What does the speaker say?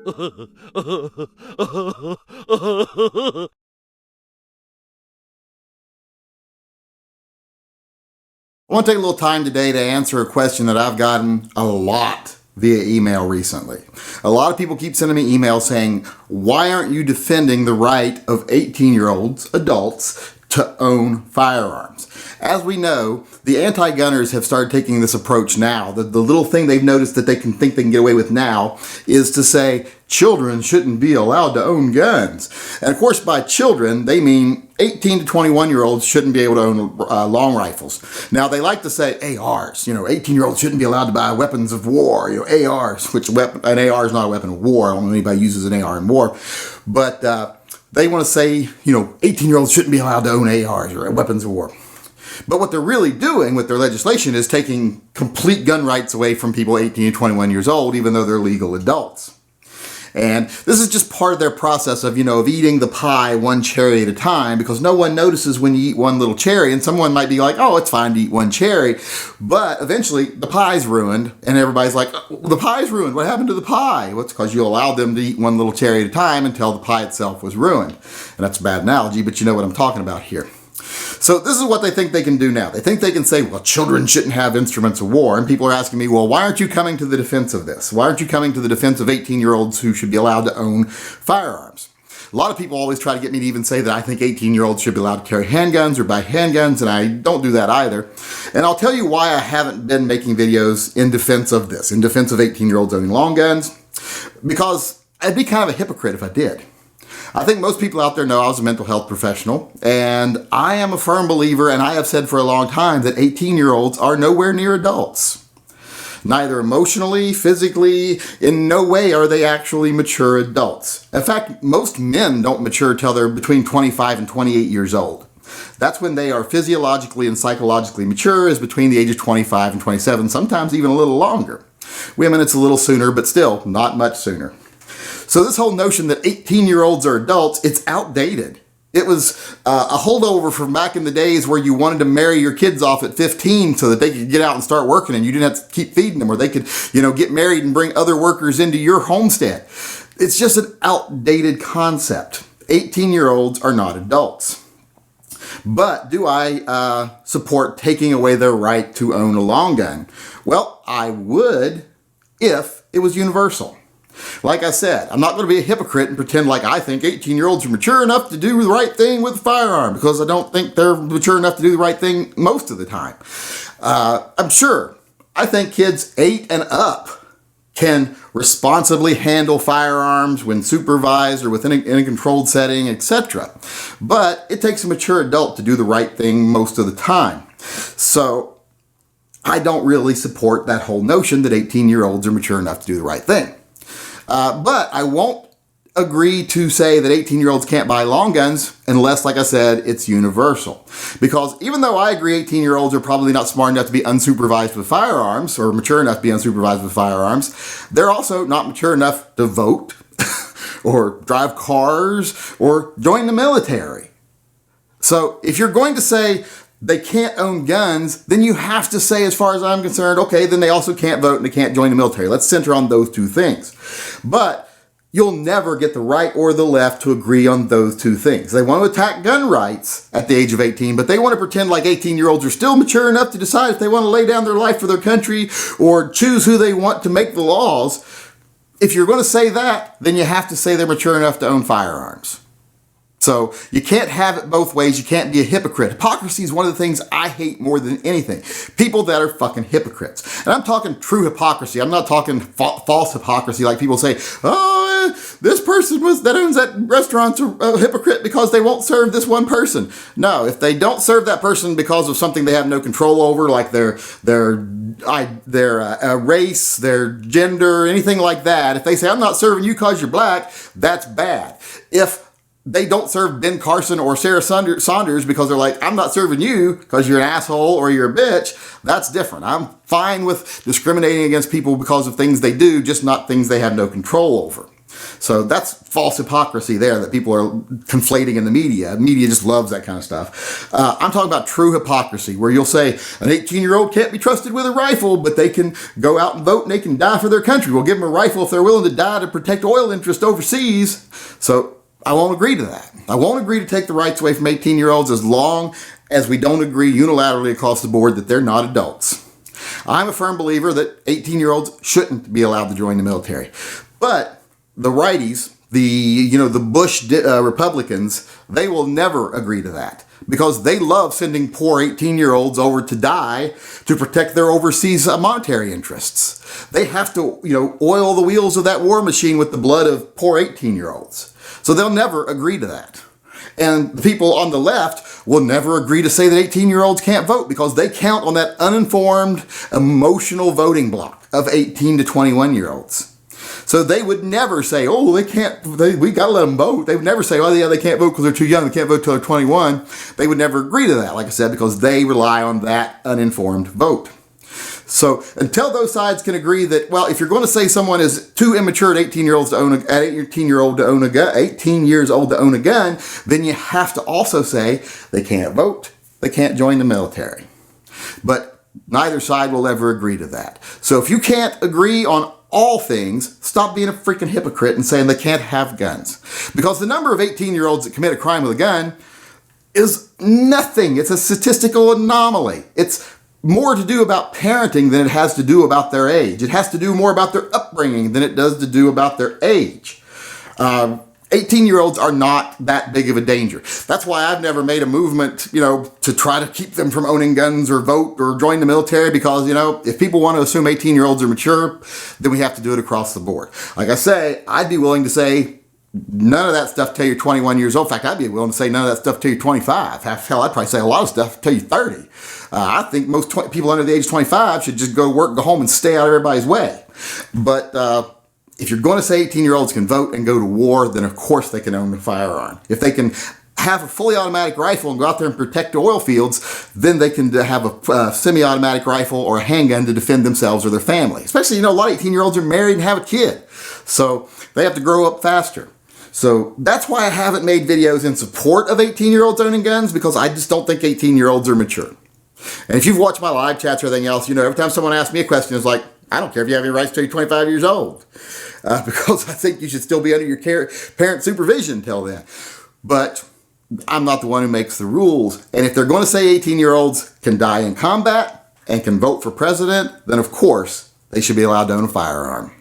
I want to take a little time today to answer a question that I've gotten a lot via email recently. A lot of people keep sending me emails saying, why aren't you defending the right of 18-year-olds, adults, to own firearms? As we know, the anti-gunners have started taking this approach now. The little thing they've noticed that they can think they can get away with now is to say children shouldn't be allowed to own guns. And of course, by children, they mean 18 to 21-year-olds shouldn't be able to own long rifles. Now, they like to say ARs. 18-year-olds shouldn't be allowed to buy weapons of war. ARs, which an AR is not a weapon of war. I don't know anybody uses an AR in war. But they want to say, 18-year-olds shouldn't be allowed to own ARs or weapons of war. But what they're really doing with their legislation is taking complete gun rights away from people 18 to 21 years old, even though they're legal adults. And this is just part of their process of eating the pie one cherry at a time, because no one notices when you eat one little cherry, and someone might be like, oh, it's fine to eat one cherry. But eventually the pie's ruined, and everybody's like, oh, the pie's ruined. What happened to the pie? Well, it's because you allowed them to eat one little cherry at a time until the pie itself was ruined. And that's a bad analogy, but you know what I'm talking about here. So this is what they think they can do now. They think they can say, well, children shouldn't have instruments of war. And people are asking me, well, why aren't you coming to the defense of this? Why aren't you coming to the defense of 18-year-olds who should be allowed to own firearms? A lot of people always try to get me to even say that I think 18-year-olds should be allowed to carry handguns or buy handguns, and I don't do that either. And I'll tell you why I haven't been making videos in defense of this, in defense of 18-year-olds owning long guns, because I'd be kind of a hypocrite if I did. I think most people out there know I was a mental health professional, and I am a firm believer, and I have said for a long time, that 18-year-olds are nowhere near adults. Neither emotionally, physically, in no way are they actually mature adults. In fact, most men don't mature till they're between 25 and 28 years old. That's when they are physiologically and psychologically mature, is between the age of 25 and 27, sometimes even a little longer. Women, it's a little sooner, but still not much sooner. So this whole notion that 18-year-olds are adults, it's outdated. It was a holdover from back in the days where you wanted to marry your kids off at 15 so that they could get out and start working and you didn't have to keep feeding them, or they could, get married and bring other workers into your homestead. It's just an outdated concept. 18-year-olds are not adults. But do I support taking away their right to own a long gun? Well, I would if it was universal. Like I said, I'm not going to be a hypocrite and pretend like I think 18-year-olds are mature enough to do the right thing with a firearm, because I don't think they're mature enough to do the right thing most of the time. I'm sure. I think kids 8 and up can responsibly handle firearms when supervised or within a controlled setting, etc. But it takes a mature adult to do the right thing most of the time. So I don't really support that whole notion that 18-year-olds are mature enough to do the right thing. But I won't agree to say that 18-year-olds can't buy long guns unless, like I said, it's universal. Because even though I agree 18-year-olds are probably not smart enough to be unsupervised with firearms, or mature enough to be unsupervised with firearms, they're also not mature enough to vote or drive cars or join the military. So if you're going to say they can't own guns, then you have to say, as far as I'm concerned, okay, then they also can't vote and they can't join the military. Let's center on those two things. But you'll never get the right or the left to agree on those two things. They want to attack gun rights at the age of 18, but they want to pretend like 18-year-olds are still mature enough to decide if they want to lay down their life for their country or choose who they want to make the laws. If you're going to say that, then you have to say they're mature enough to own firearms. So you can't have it both ways. You can't be a hypocrite. Hypocrisy is one of the things I hate more than anything. People that are fucking hypocrites. And I'm talking true hypocrisy. I'm not talking false hypocrisy like people say, oh, this person that owns that restaurant's a hypocrite because they won't serve this one person. No, if they don't serve that person because of something they have no control over, like their race, their gender, anything like that, if they say, I'm not serving you because you're black, that's bad. If they don't serve Ben Carson or Sarah Saunders because they're like, I'm not serving you because you're an asshole or you're a bitch, that's different. I'm fine with discriminating against people because of things they do, just not things they have no control over. So that's false hypocrisy there that people are conflating in the media. The media just loves that kind of stuff. I'm talking about true hypocrisy, where you'll say an 18-year-old can't be trusted with a rifle, but they can go out and vote and they can die for their country. We'll give them a rifle if they're willing to die to protect oil interests overseas. So I won't agree to that. I won't agree to take the rights away from 18-year-olds as long as we don't agree unilaterally across the board that they're not adults. I'm a firm believer that 18-year-olds shouldn't be allowed to join the military. But the righties, the Bush Republicans, they will never agree to that because they love sending poor 18-year-olds over to die to protect their overseas monetary interests. They have to, oil the wheels of that war machine with the blood of poor 18-year-olds. So they'll never agree to that. And the people on the left will never agree to say that 18-year-olds can't vote because they count on that uninformed, emotional voting bloc of 18 to 21-year-olds. So they would never say, oh, they can't, we got to let them vote. They would never say, oh, yeah, they can't vote because they're too young. They can't vote till they're 21. They would never agree to that, like I said, because they rely on that uninformed vote. So until those sides can agree that, well, if you're going to say someone is too immature at 18 years old to own a gun, then you have to also say they can't vote. They can't join the military. But neither side will ever agree to that. So if you can't agree on all things, stop being a freaking hypocrite and saying they can't have guns. Because the number of 18-year-olds that commit a crime with a gun is nothing. It's a statistical anomaly. It's more to do about parenting than it has to do about their age. It has to do more about their upbringing than it does to do about their age. 18-year-olds are not that big of a danger. That's why I've never made a movement, to try to keep them from owning guns or vote or join the military because, if people want to assume 18-year-olds are mature, then we have to do it across the board. Like I say, I'd be willing to say none of that stuff till you're 21 years old. In fact, I'd be willing to say none of that stuff till you're 25. Hell, I'd probably say a lot of stuff till you're 30. I think most people under the age of 25 should just go to work, go home, and stay out of everybody's way. But if you're going to say 18-year-olds can vote and go to war, then of course they can own a firearm. If they can have a fully automatic rifle and go out there and protect the oil fields, then they can have a semi-automatic rifle or a handgun to defend themselves or their family. Especially, a lot of 18-year-olds are married and have a kid. So they have to grow up faster. So that's why I haven't made videos in support of 18-year-olds owning guns, because I just don't think 18-year-olds are mature. And if you've watched my live chats or anything else, every time someone asks me a question, it's like, I don't care if you have any rights till you're 25 years old. Because I think you should still be under your parent supervision till then. But I'm not the one who makes the rules. And if they're going to say 18-year-olds can die in combat and can vote for president, then of course they should be allowed to own a firearm.